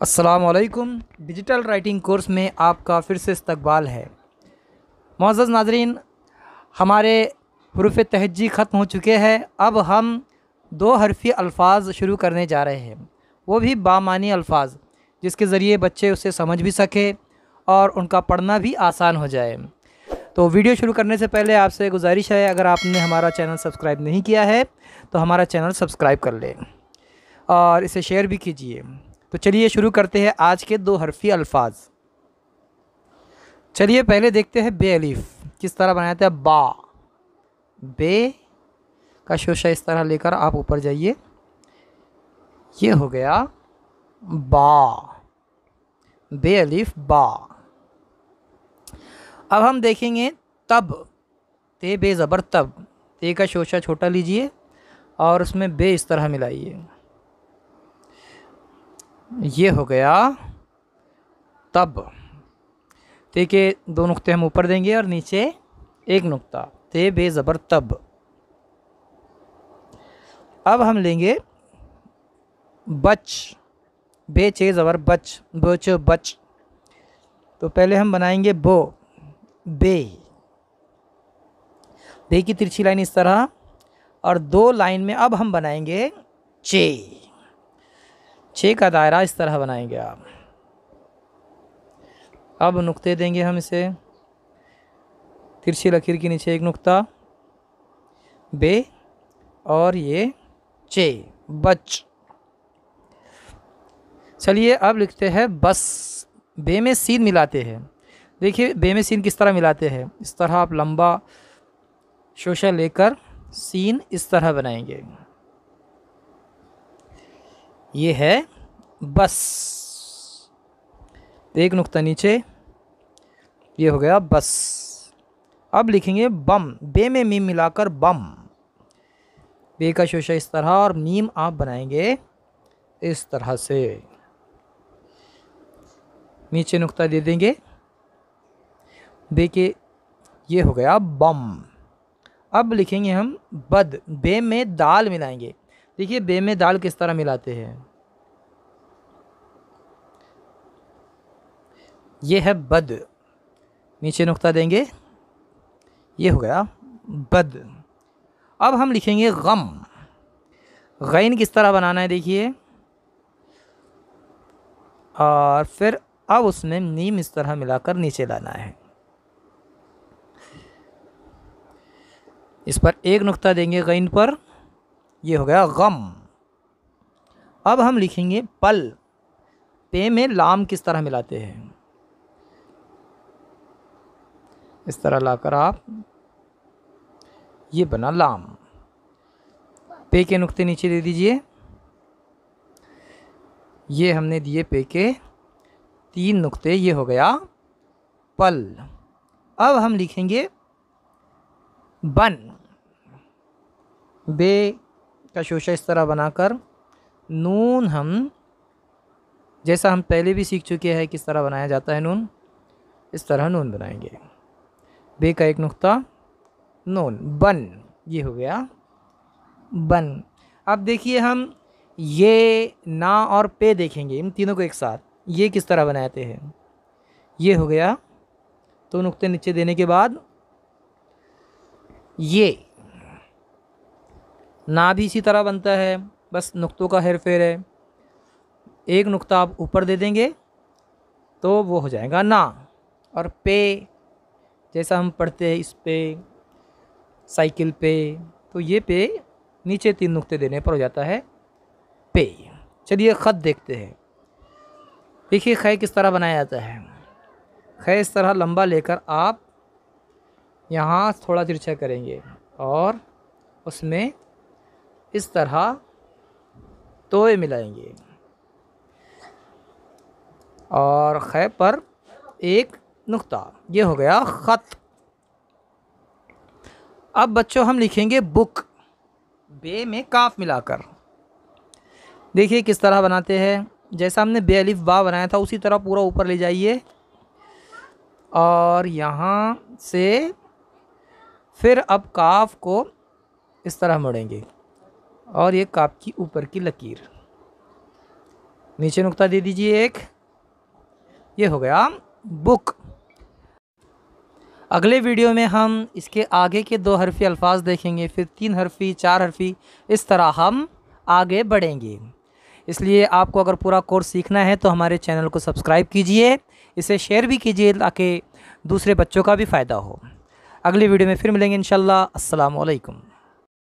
अस्सलामुअलैकुम। Digital writing course में आपका फिर से इस्तकबाल है। मुअज़्ज़ज़ नाज़रीन, हमारे हुरूफ़ तहज्जी ख़त्म हो चुके हैं। अब हम दो हरफ़ी अल्फ़ाज शुरू करने जा रहे हैं, वो भी बामानी अल्फ़ाज, जिसके ज़रिए बच्चे उसे समझ भी सकें और उनका पढ़ना भी आसान हो जाए। तो वीडियो शुरू करने से पहले आपसे गुजारिश है, अगर आपने हमारा चैनल सब्सक्राइब नहीं किया है तो हमारा चैनल सब्सक्राइब कर लें और इसे शेयर भी कीजिए। तो चलिए शुरू करते हैं आज के दो हरफ़ी अल्फ़ाज। चलिए पहले देखते हैं बे अलिफ़ किस तरह बनाया था। बा, बे का शोशा इस तरह लेकर आप ऊपर जाइए, ये हो गया बा, बे अलिफ़ बा। अब हम देखेंगे तब, ते बे ज़बर तब, ते का शोशा छोटा लीजिए और उसमें बे इस तरह मिलाइए, ये हो गया तब। ते के दो नुक्ते हम ऊपर देंगे और नीचे एक नुक्ता, ते बे ज़बर तब। अब हम लेंगे बच, बे चे ज़बर बच, बच बच। तो पहले हम बनाएंगे बो, बे, बे की तिरछी लाइन इस तरह और दो लाइन में अब हम बनाएंगे चे, चे का दायरा इस तरह बनाएंगे आप। अब नुक्ते देंगे हम इसे, तिरछी लकीर के नीचे एक नुक्ता, बे और ये चे, बच। चलिए अब लिखते हैं बस, बे में सीन मिलाते हैं। देखिए बे में सीन किस तरह मिलाते हैं, इस तरह आप लंबा शोशा लेकर सीन इस तरह बनाएंगे, ये है बस। एक नुक्ता नीचे, ये हो गया बस। अब लिखेंगे बम, बे में मीम मिलाकर बम, बे का शोशा इस तरह और मीम आप बनाएंगे इस तरह से, नीचे नुक्ता दे देंगे, बे के, ये हो गया बम। अब लिखेंगे हम बद, बे में दाल मिलाएंगे। देखिए बे में दाल किस तरह मिलाते हैं, ये है बद, नीचे नुक्ता देंगे, ये हो गया बद। अब हम लिखेंगे गम, गैन किस तरह बनाना है देखिए, और फिर अब उसमें नीम इस तरह मिलाकर नीचे लाना है, इस पर एक नुक्ता देंगे गैन पर, ये हो गया गम। अब हम लिखेंगे पल, पे में लाम किस तरह मिलाते हैं, इस तरह लाकर आप, ये बना लाम, पे के नुक्ते नीचे दे दीजिए, ये हमने दिए पे के तीन नुक्ते, ये हो गया पल। अब हम लिखेंगे बन, बे का शोशा इस तरह बनाकर नून, हम जैसा हम पहले भी सीख चुके हैं किस तरह बनाया जाता है नून, इस तरह नून बनाएंगे, बे का एक नुक्ता, नून, बन, ये हो गया बन। अब देखिए हम ये, ना और पे देखेंगे, इन तीनों को एक साथ, ये किस तरह बनाते हैं, ये हो गया, तो नुक्ते नीचे देने के बाद ये, ना भी इसी तरह बनता है, बस नुक्तों का हेर फेर है, एक नुक्ता आप ऊपर दे देंगे तो वो हो जाएगा ना। और पे जैसा हम पढ़ते हैं इस पे, साइकिल पे, तो ये पे नीचे तीन नुक्ते देने पर हो जाता है पे। चलिए ख़त देखते हैं। देखिए ख़ै किस तरह बनाया जाता है, ख़ै इस तरह लंबा लेकर आप यहाँ थोड़ा तिरछा करेंगे और उसमें इस तरह तोए मिलाएंगे और ख़ै पर एक नुक्ता, ये हो गया ख़त। अब बच्चों हम लिखेंगे बुक, बे में काफ मिलाकर। देखिए किस तरह बनाते हैं, जैसा हमने बे अलिफ बा बनाया था उसी तरह पूरा ऊपर ले जाइए और यहाँ से फिर अब काफ को इस तरह मोड़ेंगे और ये काफ की ऊपर की लकीर, नीचे नुक्ता दे दीजिए एक, ये हो गया बुक। अगले वीडियो में हम इसके आगे के 2 हरफी अल्फाज देखेंगे, फिर 3 हरफी, 4 हरफी, इस तरह हम आगे बढ़ेंगे। इसलिए आपको अगर पूरा कोर्स सीखना है तो हमारे चैनल को सब्सक्राइब कीजिए, इसे शेयर भी कीजिए ताकि दूसरे बच्चों का भी फ़ायदा हो। अगली वीडियो में फिर मिलेंगे इंशाल्लाह। अस्सलामु अलैकुम।